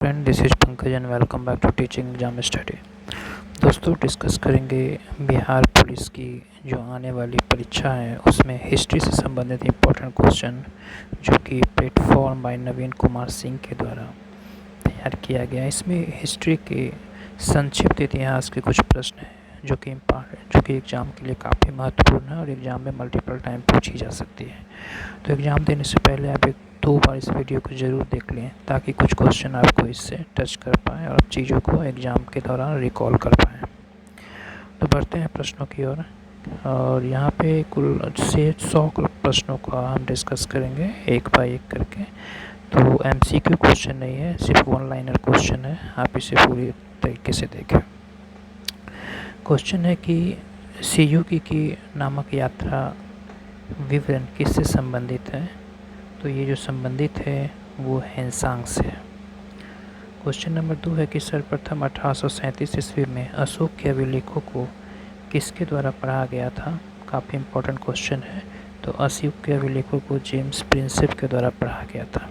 Friend, this is Pankaj and welcome back to teaching exam study. दोस्तों, discuss करेंगे Bihar police की जो आने वाली परीक्षा है उसमें हिस्ट्री से संबंधित इम्पोर्टेंट क्वेश्चन जो कि प्लेटफॉर्म बाय नवीन कुमार सिंह के द्वारा तैयार किया गया। इसमें हिस्ट्री के संक्षिप्त इतिहास के कुछ प्रश्न हैं जो कि एग्ज़ाम के लिए काफ़ी महत्वपूर्ण है और एग्ज़ाम में मल्टीपल टाइम पूछी जा सकती है। तो एग्ज़ाम देने से पहले आप एक दो बार इस वीडियो को ज़रूर देख लें ताकि कुछ क्वेश्चन आपको इससे टच कर पाएँ और चीज़ों को एग्ज़ाम के दौरान रिकॉल कर पाएँ। तो बढ़ते हैं प्रश्नों की ओर और यहाँ पे कुल से 100 प्रश्नों का हम डिस्कस करेंगे एक बाय एक करके। तो MCQ क्वेश्चन नहीं है, सिर्फ वन लाइनर क्वेश्चन है, आप इसे पूरी तरीके से देखें। क्वेश्चन है कि सियुकी की नामक यात्रा विवरण किससे संबंधित है? तो ये जो संबंधित है वो हेनसांग से है। क्वेश्चन नंबर 2 है कि सर्वप्रथम 1837 ईस्वी में अशोक के अभिलेखों को किसके द्वारा पढ़ा गया था? काफ़ी इम्पोर्टेंट क्वेश्चन है। तो अशोक के अभिलेखों को जेम्स प्रिंसेप के द्वारा पढ़ा गया था।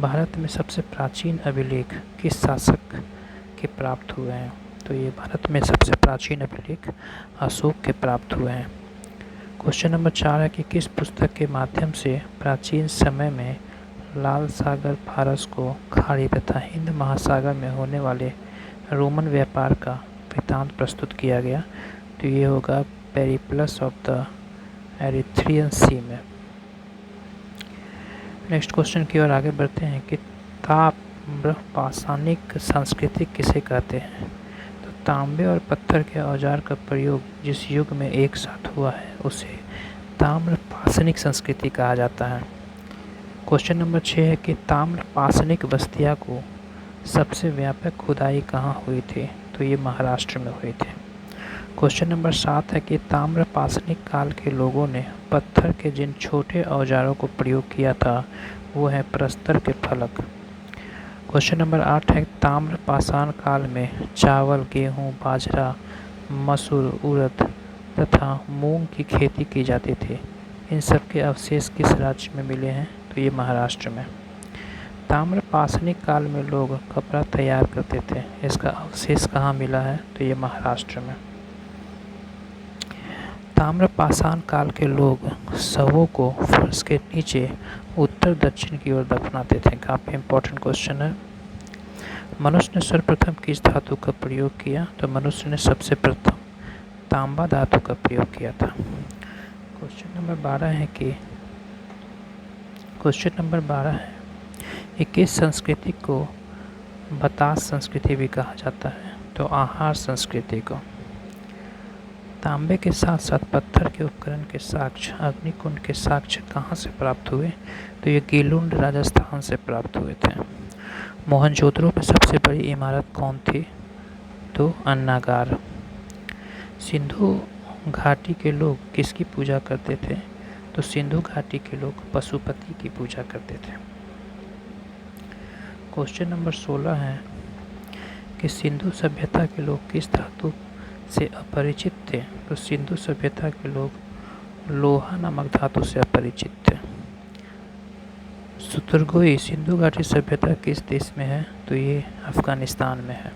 भारत में सबसे प्राचीन अभिलेख किस शासक के प्राप्त हुए हैं? तो ये भारत में सबसे प्राचीन अभिलेख अशोक के प्राप्त हुए हैं। क्वेश्चन नंबर 4 है कि किस पुस्तक के माध्यम से प्राचीन समय में लाल सागर फारस को खाड़ी तथा हिंद महासागर में होने वाले रोमन व्यापार का वृत्तांत प्रस्तुत किया गया? तो ये होगा पेरिप्लस ऑफ द एरिथ्रियन सी में। नेक्स्ट क्वेश्चन की ओर आगे बढ़ते हैं कि ताम्र पाषाणिक संस्कृति किसे कहते हैं? तो तांबे और पत्थर के औजार का प्रयोग जिस युग में एक साथ हुआ है उसे ताम्र पाषाणिक संस्कृति कहा जाता है। क्वेश्चन नंबर 6 है कि ताम्र पाषाणिक बस्तियों को सबसे व्यापक खुदाई कहाँ हुई थी? तो ये महाराष्ट्र में हुई थी। क्वेश्चन नंबर 7 है कि ताम्र पाषाणिक काल के लोगों ने पत्थर के जिन छोटे औजारों को प्रयोग किया था वो है प्रस्तर के फलक। क्वेश्चन नंबर 8 है ताम्र पाषाण काल में चावल, गेहूँ, बाजरा, मसूर, उड़द तथा मूंग की खेती की जाती थी। इन सब के अवशेष किस राज्य में मिले हैं? तो ये महाराष्ट्र में। ताम्र पाषाणिक काल में लोग कपड़ा तैयार करते थे, इसका अवशेष कहाँ मिला है? तो ये महाराष्ट्र में। ताम्र पाषाण काल के लोग शवों को फर्श के नीचे उत्तर दक्षिण की ओर दफनाते थे। काफ़ी इम्पोर्टेंट क्वेश्चन है। मनुष्य ने सर्वप्रथम किस धातु का प्रयोग किया? तो मनुष्य ने सबसे प्रथम तांबा धातु का प्रयोग किया था। क्वेश्चन नंबर 12 है कि किस संस्कृति को बतास संस्कृति भी कहा जाता है? तो आहार संस्कृति को। तांबे के साथ साथ पत्थर के उपकरण के साक्ष्य, अग्निकुंड के साक्ष्य कहाँ से प्राप्त हुए? तो ये गीलुंड राजस्थान से प्राप्त हुए थे। मोहनजोदड़ो में सबसे बड़ी इमारत कौन थी? तो अन्नागार। सिंधु घाटी के लोग किसकी पूजा करते थे? तो सिंधु घाटी के लोग पशुपति की पूजा करते थे। क्वेश्चन नंबर 16 है कि सिंधु सभ्यता के लोग किस धातु से अपरिचित थे? तो सिंधु सभ्यता के लोग लोहा नामक धातु से अपरिचित थे। सुतुरगोई सिंधु घाटी सभ्यता किस देश में है? तो ये अफगानिस्तान में है।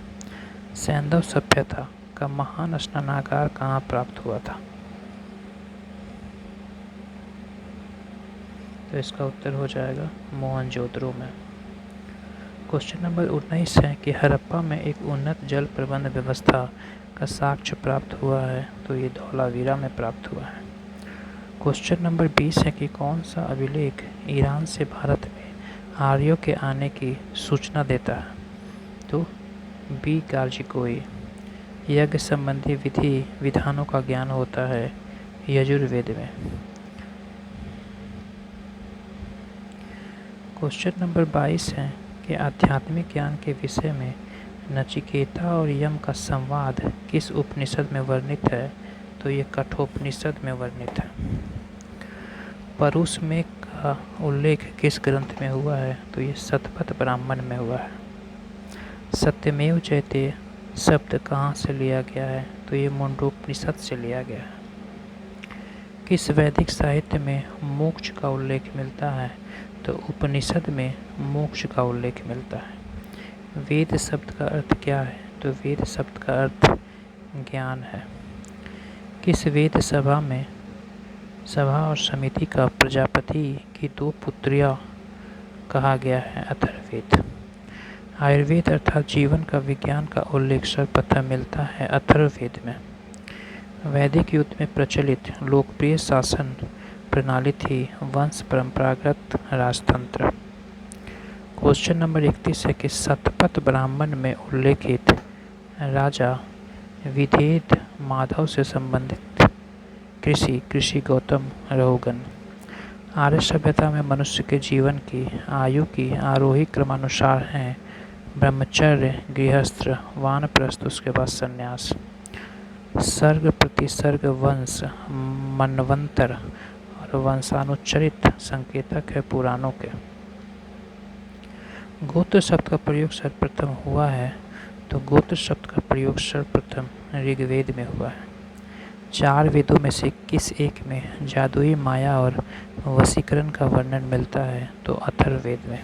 सैंधव सभ्यता का महान स्नानागार कहाँ प्राप्त हुआ था? तो इसका उत्तर हो जाएगा मोहनजोदड़ो में। क्वेश्चन नंबर 19 है कि हड़प्पा में एक उन्नत जल प्रबंध व्यवस्था का साक्ष्य प्राप्त हुआ है? तो ये धौलावीरा में प्राप्त हुआ है। क्वेश्चन नंबर 20 है कि कौन सा अभिलेख ईरान से भारत में आर्यों के आने की सूचना देता है? तो बी गार्जिकोई। यज्ञ संबंधी विधि विधानों का ज्ञान होता है यजुर्वेद में। क्वेश्चन नंबर 22 है कि आध्यात्मिक ज्ञान के विषय में नचिकेता और यम का संवाद किस उपनिषद में वर्णित है? तो ये कठोपनिषद में वर्णित है। परुषमेघ का उल्लेख किस ग्रंथ में हुआ है? तो ये शतपथ ब्राह्मण में हुआ है। सत्यमेव जयते शब्द कहाँ से लिया गया है? तो ये मुंडोपनिषद से लिया गया है। किस वैदिक साहित्य में मोक्ष का उल्लेख मिलता है? तो उपनिषद में मोक्ष का उल्लेख मिलता है। वेद शब्द का अर्थ क्या है? तो वेद शब्द का अर्थ ज्ञान है। किस वेद सभा और समिति का प्रजापति की 2 पुत्रियां कहा गया है? अथर्ववेद। आयुर्वेद अर्थात जीवन का विज्ञान का उल्लेख सर्वप्रथम मिलता है अथर्ववेद में। वैदिक युग में प्रचलित लोकप्रिय शासन प्रणाली थी वंश परंपरागत राजतंत्र। क्वेश्चन नंबर 31 है कि शतपथ ब्राह्मण में उल्लेखित राजा विधेद माधव से संबंधित कृषि गौतम रहुगन। आर्य सभ्यता में मनुष्य के जीवन की आयु की आरोही क्रमानुसार हैं ब्रह्मचर्य, गृहस्थ, वानप्रस्थ, उसके बाद संन्यास। सर्ग प्रतिसर्ग वंश मनवंतर और वंशानुचरित संकेतक है पुराणों के। गोत्र शब्द का प्रयोग सर्वप्रथम हुआ है तो गोत्र शब्द का प्रयोग सर्वप्रथम ऋग्वेद में हुआ है। 4 वेदों में से किस एक में जादुई माया और वशीकरण का वर्णन मिलता है? तो अथर्ववेद में।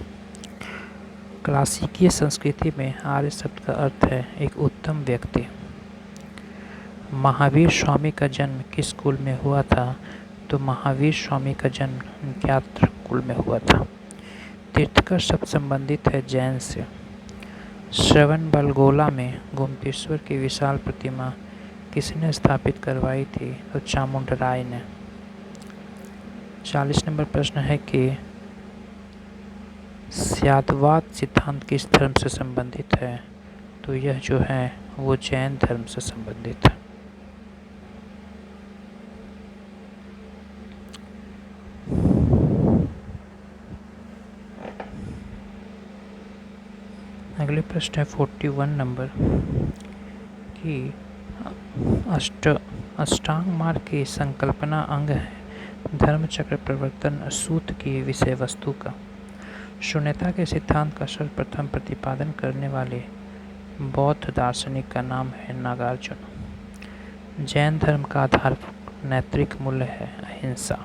क्लासिकीय संस्कृति में आर्य शब्द का अर्थ है एक उत्तम व्यक्ति। महावीर स्वामी का जन्म किस कुल में हुआ था? तो महावीर स्वामी का जन्म ज्ञात्र कुल में हुआ था। तीर्थकर शब्द संबंधित है जैन से। श्रवणबेलगोला में गोमतेश्वर की विशाल प्रतिमा किसने स्थापित करवाई थी? तो चामुंडराय ने। 40 नंबर प्रश्न है कि स्याद्वाद सिद्धांत किस धर्म से संबंधित है? तो यह जो है वो जैन धर्म से संबंधित है। अगले प्रश्न है 41 नंबर कि अष्टांग मार्ग की संकल्पना अंग है धर्मचक्र प्रवर्तन सूत्र की विषय वस्तु का। शून्यता के सिद्धांत का सर्वप्रथम प्रतिपादन करने वाले बौद्ध दार्शनिक का नाम है नागार्जुन। जैन धर्म का आधार नैतिक मूल्य है अहिंसा।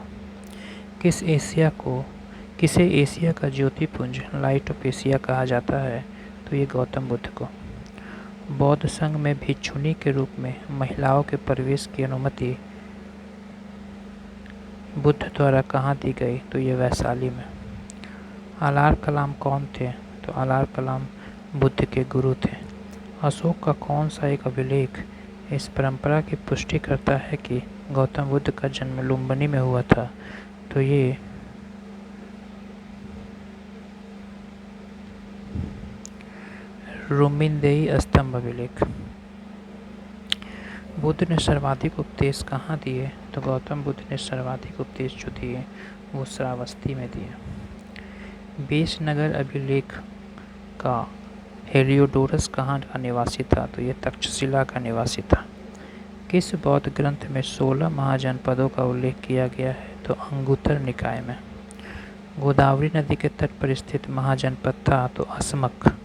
किसे एशिया का ज्योतिपुंज लाइट ऑफ एशिया कहा जाता है? तो ये गौतम बुद्ध को। बौद्ध संघ में भिक्षुणी के रूप में महिलाओं के प्रवेश की अनुमति बुद्ध द्वारा कहाँ दी गई? तो ये वैशाली में। अलार कलाम कौन थे? तो अलार कलाम बुद्ध के गुरु थे। अशोक का कौन सा एक अभिलेख इस परंपरा की पुष्टि करता है कि गौतम बुद्ध का जन्म लुम्बिनी में हुआ था? तो ये रुमिनदेई स्तंभ अभिलेख। बुद्ध ने सर्वाधिक उपदेश कहाँ दिए? तो गौतम बुद्ध ने सर्वाधिक उपदेश जो दिए वो श्रावस्ती में दिए। बेशनगर अभिलेख का हेलियोडोरस कहाँ का निवासी था? तो ये तक्षशिला का निवासी था। किस बौद्ध ग्रंथ में 16 महाजनपदों का उल्लेख किया गया है? तो अंगुत्तर निकाय में। गोदावरी नदी के तट पर स्थित महाजनपद था तो असमक।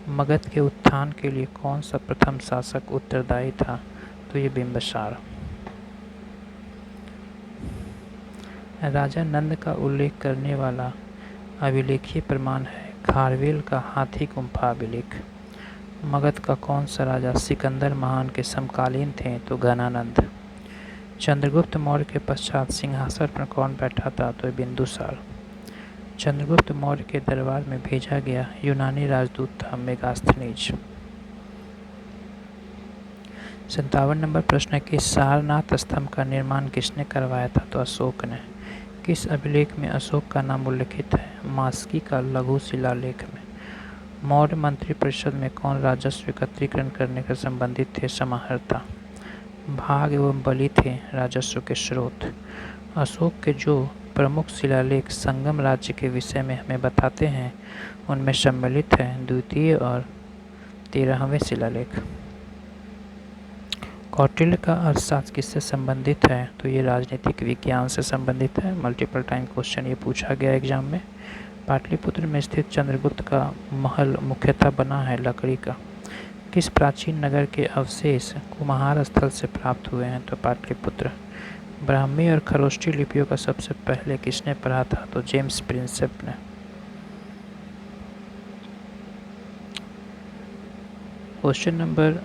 मगध के उत्थान के लिए कौन सा प्रथम शासक उत्तरदायी था? तो ये बिंबिसार। राजा नंद का उल्लेख करने वाला अभिलेखीय प्रमाण है खारवेल का हाथी गुम्फा अभिलेख। मगध का कौन सा राजा सिकंदर महान के समकालीन थे? तो घनानंद। चंद्रगुप्त मौर्य के पश्चात सिंहासन पर कौन बैठा था? तो बिंदुसार। चंद्रगुप्त मौर्य के दरबार में भेजा गया यूनानी राजदूत था मेगास्थनीज। 57 नंबर प्रश्न है कि सारनाथ स्तंभ का निर्माण किसने करवाया था? तो अशोक ने। किस अभिलेख में अशोक का नाम उल्लिखित है? मास्की का लघु शिलालेख में। मौर्य मंत्री परिषद में कौन राजस्व एकत्रीकरण करने का संबंधित थे? समाहर्ता। भाग एवं बलि थे राजस्व के स्रोत। अशोक के जो प्रमुख शिलालेख संगम राज्य के विषय में हमें बताते हैं उनमें सम्मिलित हैं द्वितीय और 13वें शिलालेख। कौटिल्य का अर्थशास्त्र किससे संबंधित है? तो ये राजनीतिक विज्ञान से संबंधित है। मल्टीपल टाइम क्वेश्चन ये पूछा गया एग्जाम में। पाटलिपुत्र में स्थित चंद्रगुप्त का महल मुख्यतः बना है लकड़ी का। किस प्राचीन नगर के अवशेष कुम्हार स्थल से प्राप्त हुए हैं? तो पाटलिपुत्र। ब्राह्मी और खरोष्ठी लिपियों का सबसे पहले किसने पढ़ा था? तो जेम्स प्रिंसेप ने। क्वेश्चन नंबर,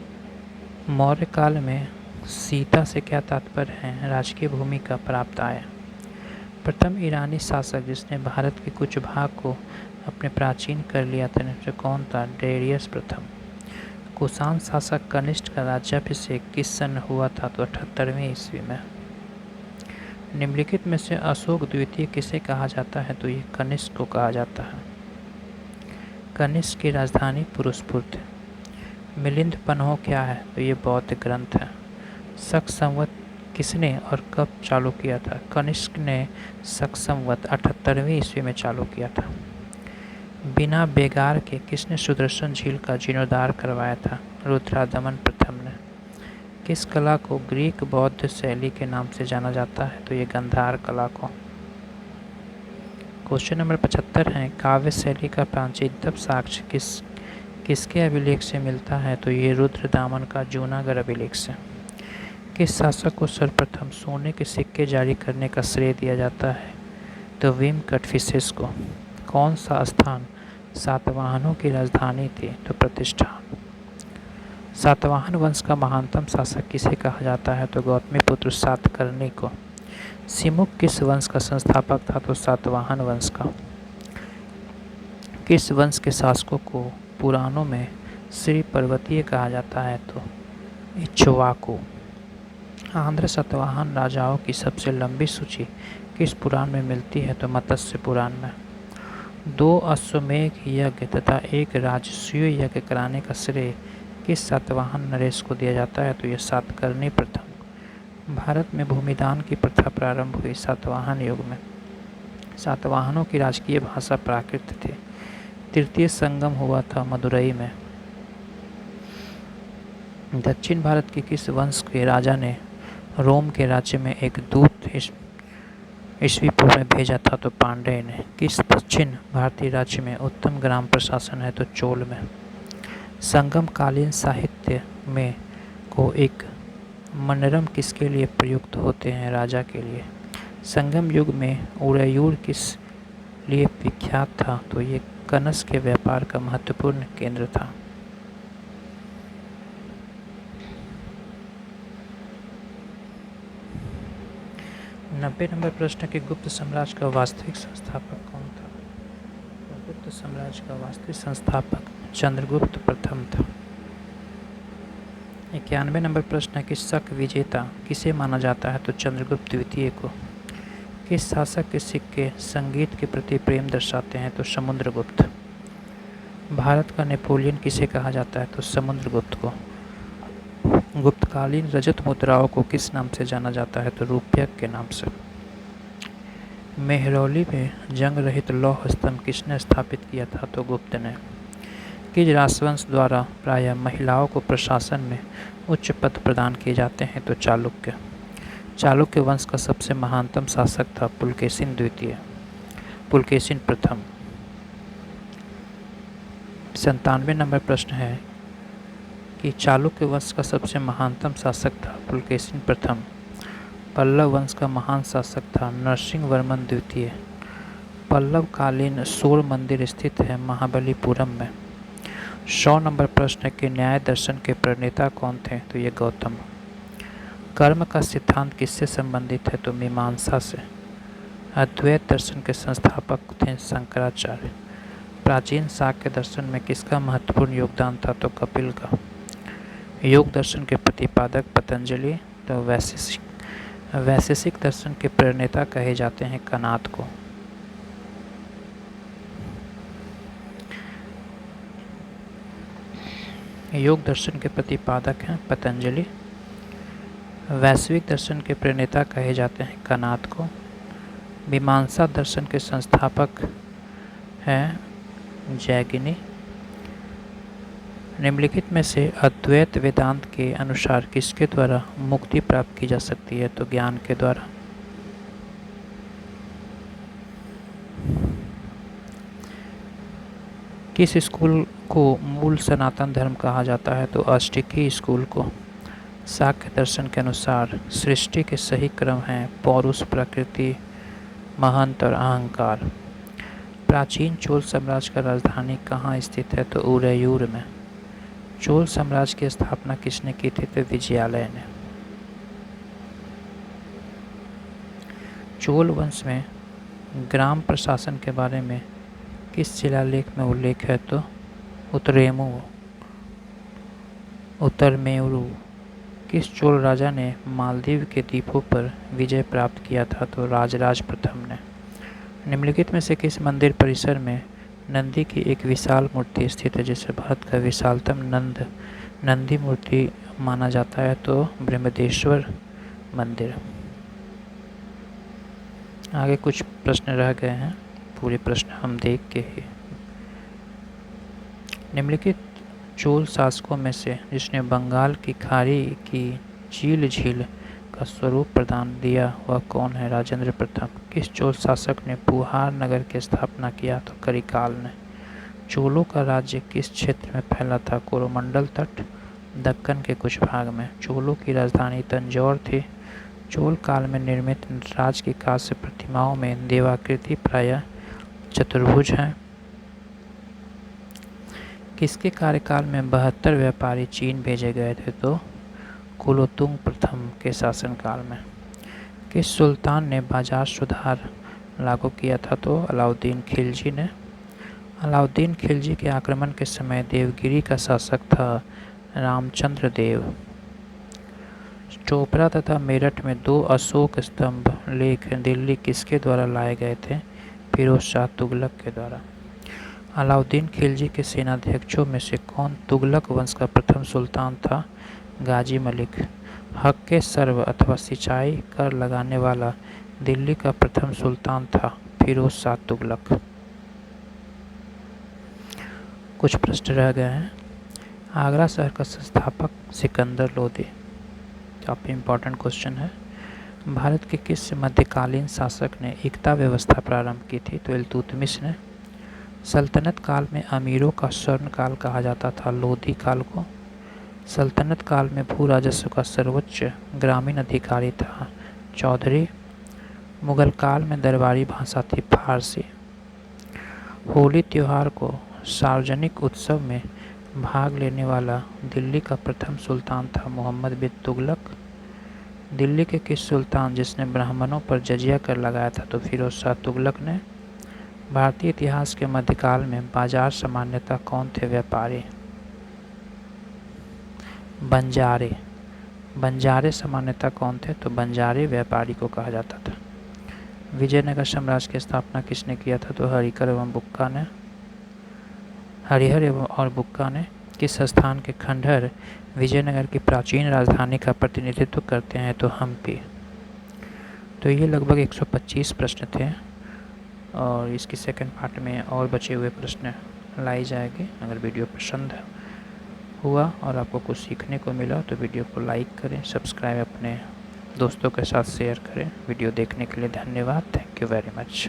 मौर्य काल में सीता से क्या तात्पर्य है? राजकीय भूमि का प्राप्त आय। प्रथम ईरानी शासक जिसने भारत के कुछ भाग को अपने प्राचीन कर लिया था उनसे कौन था? डेरियस प्रथम। कुषाण शासक कनिष्क का राज्याभिषेक किस सन हुआ था? तो 78वीं ईस्वी में। निम्नलिखित में से अशोक द्वितीय किसे कहा जाता है? तो ये कनिष्क को कहा जाता है। कनिष्क की राजधानी पुरुषपुर थी। मिलिंद पन्हो क्या है? तो ये बौद्ध ग्रंथ है। शक संवत किसने और कब चालू किया था? कनिष्क ने शक संवत 78वीं ईस्वी में चालू किया था। बिना बेगार के किसने सुदर्शन झील का जीर्णोद्धार करवाया था? रुद्रादमन प्रथम ने। किस कला को ग्रीक बौद्ध शैली के नाम से जाना जाता है? तो ये गांधार कला को। क्वेश्चन नंबर 75 है, काव्य शैली का प्राचीनतम साक्ष्य किसके अभिलेख से मिलता है? तो ये रुद्रदामन का जूनागढ़ अभिलेख से। किस शासक को सर्वप्रथम सोने के सिक्के जारी करने का श्रेय दिया जाता है? तो विम कटफिसेस को। कौन सा स्थान सातवाहनों की राजधानी थी? तो प्रतिष्ठान। सातवाहन वंश का महानतम शासक किसे कहा जाता है? तो गौतमीपुत्र सातकर्णी को। सिमुक किस वंश का संस्थापक था? तो सातवाहन वंश का। किस वंश के शासकों को पुराणों में श्री पर्वतीय कहा जाता है? तो इक्ष्वाकु। आंध्र सातवाहन राजाओं की सबसे लंबी सूची किस पुराण में मिलती है? तो मत्स्य पुराण में। 2 अश्वमेध यज्ञ तथा 1 राजसूय यज्ञ कराने का श्रेय किस सातवाहन नरेश को दिया जाता है? तो यह सातकर्णी प्रथम। भारत में भूमिदान की प्रथा प्रारंभ हुई सातवाहन युग में। सातवाहनों की राजकीय भाषा प्राकृत थी। तृतीय संगम हुआ था मदुरई में। दक्षिण भारत के किस वंश के राजा ने रोम के राज्य में एक दूत ईस्वी पूर्व में भेजा था? तो पांड्य ने। किस दक्षिण भारतीय राज्य में उत्तम ग्राम प्रशासन है? तो चोल में। संगम कालीन साहित्य में को एक मनरम किसके लिए प्रयुक्त होते हैं? राजा के लिए। संगम युग में उदयपुर किस लिए विख्यात था? तो ये कनस के व्यापार का महत्वपूर्ण केंद्र था। नब्बे नंबर प्रश्न के गुप्त साम्राज्य का वास्तविक संस्थापक कौन था? गुप्त साम्राज्य का वास्तविक संस्थापक चंद्रगुप्त प्रथम था। 91 नंबर प्रश्न है कि शक विजेता किसे माना जाता है? तो चंद्रगुप्त द्वितीय को। किस शासक के सिक्के संगीत के प्रति प्रेम दर्शाते हैं? तो समुद्रगुप्त। भारत का नेपोलियन किसे कहा जाता है? तो समुद्रगुप्त को। गुप्तकालीन रजत मुद्राओं को किस नाम से जाना जाता है? तो रूप्यक के नाम से। मेहरौली में जंग रहित लौह स्तंभ किसने स्थापित किया था? तो गुप्त ने। किस राजवंश द्वारा प्रायः महिलाओं को प्रशासन में उच्च पद प्रदान किए जाते हैं? तो चालुक्य। चालुक्य वंश का सबसे महानतम शासक था पुलकेशिन द्वितीय। पुलकेशिन प्रथम। 97 नंबर प्रश्न है कि चालुक्य वंश का सबसे महानतम शासक था पुलकेशिन प्रथम। पल्लव वंश का महान शासक था नरसिंह वर्मन द्वितीय। पल्लव कालीन सूर्य मंदिर स्थित है महाबलीपुरम में। 100 नंबर प्रश्न के न्याय दर्शन के प्रणेता कौन थे? तो ये गौतम। कर्म का सिद्धांत किससे संबंधित है? तो मीमांसा से। अद्वैत दर्शन के संस्थापक थे शंकराचार्य। प्राचीन शाक्य दर्शन में किसका महत्वपूर्ण योगदान था? तो कपिल का। योग दर्शन के प्रतिपादक पतंजलि। तो वैशेषिक दर्शन के प्रणेता कहे जाते हैं कनाद को। योग दर्शन के प्रतिपादक हैं पतंजलि। वैश्विक दर्शन के प्रणेता कहे जाते हैं कनाद को। मीमांसा दर्शन के संस्थापक हैं जैगिनी। निम्नलिखित में से अद्वैत वेदांत के अनुसार किसके द्वारा मुक्ति प्राप्त की जा सकती है? तो ज्ञान के द्वारा। किस स्कूल को मूल सनातन धर्म कहा जाता है? तो अष्टकी स्कूल को। शाक्य दर्शन के अनुसार सृष्टि के सही क्रम हैं पौरुष, प्रकृति, महंत और अहंकार। प्राचीन चोल साम्राज्य का राजधानी कहाँ स्थित है? तो उदयपुर में। चोल साम्राज्य की स्थापना किसने की थी? तो विजयालय ने। चोल वंश में ग्राम प्रशासन के बारे में किस शिलालेख में उल्लेख है? तो उत्तरमेरु। किस चोल राजा ने मालदीव के द्वीपों पर विजय प्राप्त किया था? तो राजराज प्रथम ने। निम्नलिखित में से किस मंदिर परिसर में नंदी की एक विशाल मूर्ति स्थित है, जिसे भारत का विशालतम नंदी मूर्ति माना जाता है? तो ब्रह्मदेश्वर मंदिर। आगे कुछ प्रश्न रह गए हैं, पूरे प्रश्न हम देख के ही। निम्नलिखित चोल शासकों में से जिसने बंगाल की खाड़ी की झील का स्वरूप प्रदान दिया वह कौन है? राजेंद्र प्रथम। किस चोल शासक ने पुहार नगर की स्थापना किया? तो करिकाल ने। चोलों का राज्य किस क्षेत्र में फैला था? कोरोमंडल तट, दक्कन के कुछ भाग में। चोलों की राजधानी तंजौर थी। चोल काल में निर्मित राज की कांस्य प्रतिमाओं में देवाकृति प्रायः चतुर्भुज हैं। किसके कार्यकाल में 72 व्यापारी चीन भेजे गए थे? तो कुलोतुंग प्रथम के शासनकाल में। किस सुल्तान ने बाजार सुधार लागू किया था? तो अलाउद्दीन खिलजी ने। अलाउद्दीन खिलजी के आक्रमण के समय देवगिरी का शासक था रामचंद्र देव। चोपड़ा तथा मेरठ में 2 अशोक स्तंभ लेख दिल्ली किसके द्वारा लाए गए थे? फिरोज शाह तुगलक के द्वारा। अलाउद्दीन खिलजी के सेनाध्यक्षों में से कौन तुगलक वंश का प्रथम सुल्तान था? गाजी मलिक। हक़ सर्व अथवा सिंचाई कर लगाने वाला दिल्ली का प्रथम सुल्तान था फिरोज शाह तुगलक। कुछ प्रश्न रह गए हैं। आगरा शहर का संस्थापक सिकंदर लोदी। काफ़ी इम्पोर्टेंट क्वेश्चन है। भारत के किस मध्यकालीन शासक ने एकता व्यवस्था प्रारंभ की थी? तो इल्तुतमिश ने। सल्तनत काल में अमीरों का स्वर्ण काल कहा जाता था लोधी काल को। सल्तनत काल में भू राजस्व का सर्वोच्च ग्रामीण अधिकारी था चौधरी। मुगल काल में दरबारी भाषा थी फारसी। होली त्योहार को सार्वजनिक उत्सव में भाग लेने वाला दिल्ली का प्रथम सुल्तान था मोहम्मद बिन तुगलक। दिल्ली के किस सुल्तान जिसने ब्राह्मणों पर जजिया कर लगाया था? तो फिरोज शाह तुगलक ने। भारतीय इतिहास के मध्यकाल में बाजार सामान्यतः कौन थे व्यापारी? बंजारे। बंजारे सामान्यतः कौन थे? तो बंजारे व्यापारी को कहा जाता था। विजयनगर साम्राज्य की स्थापना किसने किया था? तो हरिहर एवं और बुक्का ने। किस स्थान के खंडहर विजयनगर की प्राचीन राजधानी का प्रतिनिधित्व करते हैं? तो हम्पी। तो ये लगभग 125 प्रश्न थे और इसकी सेकंड पार्ट में और बचे हुए प्रश्न लाई जाएगी। अगर वीडियो पसंद हुआ और आपको कुछ सीखने को मिला तो वीडियो को लाइक करें, सब्सक्राइब अपने दोस्तों के साथ शेयर करें। वीडियो देखने के लिए धन्यवाद। Thank you very much.